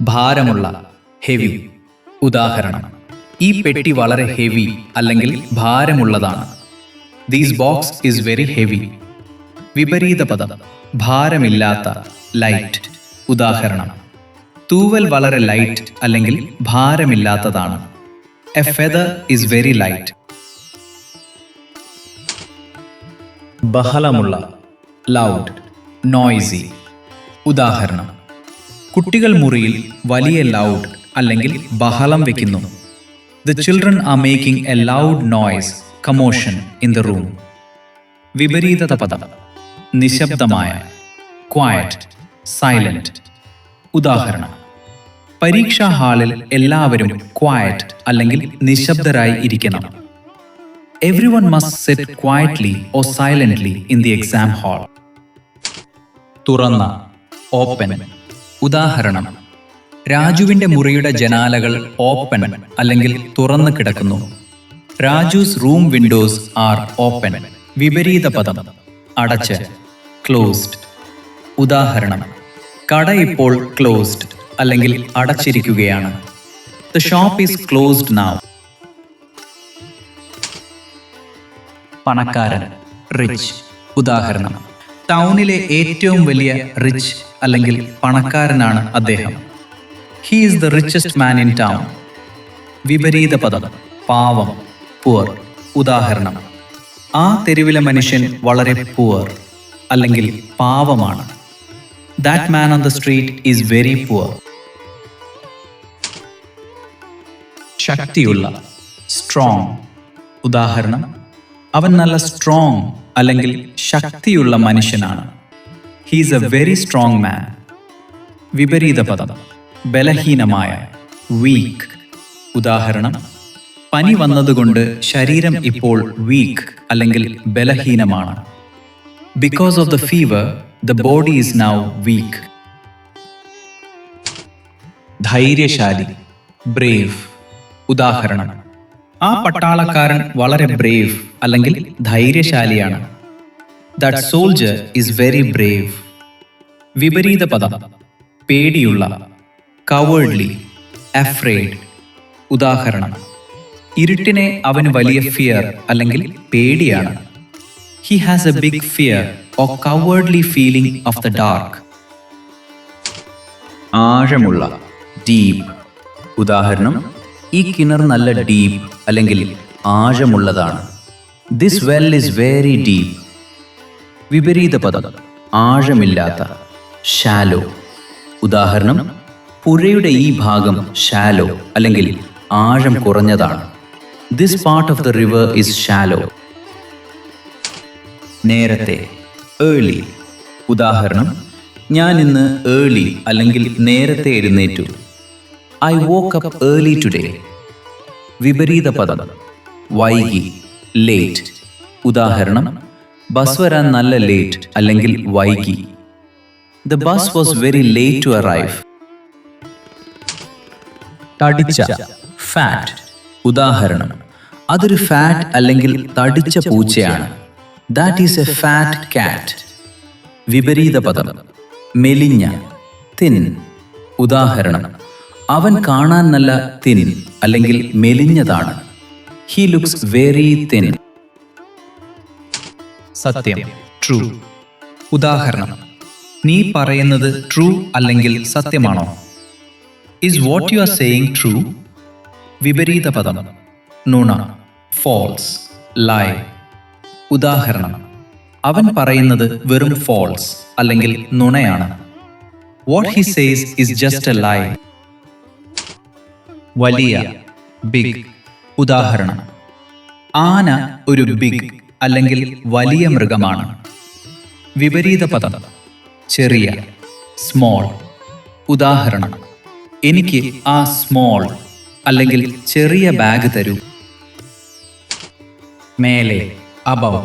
ഭാരമുള്ള, ഹെവി. ഉദാഹരണം: ഈ പെട്ടി വളരെ ഹെവി അല്ലെങ്കിൽ ഭാരമുള്ളതാണ്. These box is very heavy. വിപരീത പദം: ഭാരമില്ലാത്ത, ലൈറ്റ്. ഉദാഹരണം: തൂവൽ വളരെ ലൈറ്റ് അല്ലെങ്കിൽ ഭാരമില്ലാത്തതാണ്. A feather is very light. ബഹളമുള്ള, ലൗഡ്, നോയ്സി. ഉദാഹരണം: കുട്ടികൾ മുറിയിൽ വലിയ ലൗഡ് അല്ലെങ്കിൽ ബഹളം വെക്കുന്നു. The children are making a loud noise, commotion in the room. വിപരീത പദം: നിശബ്ദമായ, quiet, silent. ഉദാഹരണം: പരീക്ഷാ ഹാളിൽ എല്ലാവരും ക്വയറ്റ് അല്ലെങ്കിൽ നിശബ്ദരായി ഇരിക്കണം. Everyone must sit quietly or silently in the exam hall. തുറന്ന, ഓപ്പൺ. ഉദാഹരണം: രാജുവിന്റെ മുറിയുടെ ജനാലകൾ ഓപ്പൺ അല്ലെങ്കിൽ തുറന്നു കിടക്കുന്നു. Raju's room windows are open. വിപരീത പദം: അടച്ച്, ക്ലോസ്ഡ്. ഉദാഹരണം: കട ഇപ്പോൾ ക്ലോസ്ഡ് അല്ലെങ്കിൽ അടച്ചിരിക്കുകയാണ്. The shop is closed now. പണക്കാരൻ, റിച്ച്. ഉദാഹരണം: ടൗണിലെ ഏറ്റവും വലിയ റിച്ച് അല്ലെങ്കിൽ പണക്കാരനാണ് അദ്ദേഹം. He is the richest man in town. വിപരീത പദം: പാവം, പുവർ. ഉദാഹരണം: ആ തെരുവിലെ മനുഷ്യൻ വളരെ പുവർ അല്ലെങ്കിൽ പാവമാണ്. That man on the street is very poor. ശക്തിയുള്ള, സ്ട്രോങ്. ഉദാഹരണം: അവൻ നല്ല സ്ട്രോങ് അല്ലെങ്കിൽ ശക്തിയുള്ള മനുഷ്യനാണ്. He is a very strong man. വിപരീത പദം: ബലഹീനമായ, വീക്ക്. ഉദാഹരണം: പനി വന്നതുകൊണ്ട് ശരീരം ഇപ്പോൾ വീക്ക് അല്ലെങ്കിൽ ബലഹീനമാണ്. Because of the fever, the body is now weak. ധൈര്യശാലി, ബ്രേവ്. ഉദാഹരണം: ആ പട്ടാളക്കാരൻ വളരെ ബ്രേവ് അല്ലെങ്കിൽ ധൈര്യശാലിയാണ്. That soldier is very brave. വിപരീത പദം: പേടിയുള്ള, cowardly, afraid. ഉദാഹരണം: ഇരുട്ടിനെ അവന് വലിയ ഫിയർ അല്ലെങ്കിൽ പേടിയാണ്. He has a big fear or cowardly feeling of the dark. ആഴമുള്ള, ഡീപ്പ്. ഉദാഹരണം: ഈ കിണർ നല്ല ഡീപ്പ് അല്ലെങ്കിൽ ആഴമുള്ളതാണ്. This well is very deep. വിപരീത പദം: ആഴമില്ലാത്ത, ഷാലോ. ഉദാഹരണം: പുഴയുടെ ഈ ഭാഗം ഷാലോ അല്ലെങ്കിൽ ആഴം കുറഞ്ഞതാണ്. This part of the river is shallow. നേരത്തെ, ഏർലി. ഉദാഹരണം: ഞാൻ ഇന്ന് ഏർലി അല്ലെങ്കിൽ നേരത്തെ എഴുന്നേറ്റു. I woke up early today. വിപരീത പദം: വൈകി, ലേറ്റ്. ഉദാഹരണം: ബസ് വരാൻ നല്ല ലേറ്റ് അല്ലെങ്കിൽ വൈകി. The bus was very late to arrive. തടിച്ച, ഫാറ്റ്. ഉദാഹരണം: അതൊരു ഫാറ്റ് അല്ലെങ്കിൽ തടിച്ച പൂച്ചയാണ്. That is a fat cat. വിപരീത പദം: മെലിഞ്ഞ, തിൻ. ഉദാഹരണം: അവൻ കാണാൻ നല്ല തിൻ അല്ലെങ്കിൽ മെലിഞ്ഞതാണ്. He looks very thin. സത്യം, ട്രൂ. ഉദാഹരണം: നീ പറയുന്നത് ട്രൂ അല്ലെങ്കിൽ സത്യമാണോ? Is what you are saying true? വിപരീത പദം: നുണ, ഫോൾസ്, ലൈ. ഉദാഹരണം: അവൻ പറയുന്നത് വെറും ഫോൾസ് അല്ലെങ്കിൽ നുണയാണ്. What he says is just a lie. വലിയ, ബിഗ്. ഉദാഹരണം: ആന ഒരു ബിഗ് അല്ലെങ്കിൽ വലിയ മൃഗമാണ്. വിപരീത പദം: ചെറിയ, സ്മോൾ. ഉദാഹരണം: എനിക്ക് ആ സ്മോൾ അല്ലെങ്കിൽ ചെറിയ ബാഗ് തരൂ. മേലെ, അബവ്.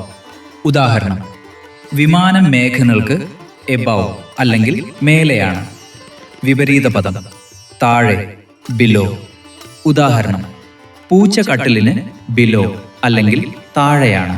ഉദാഹരണം: വിമാനം മേഘങ്ങൾക്ക് എബവ് അല്ലെങ്കിൽ മേലെയാണ്. വിപരീത പദം: താഴെ, ബിലോ. ഉദാഹരണം: പൂച്ച കട്ടിലിന് ബിലോ അല്ലെങ്കിൽ താഴെയാണ്.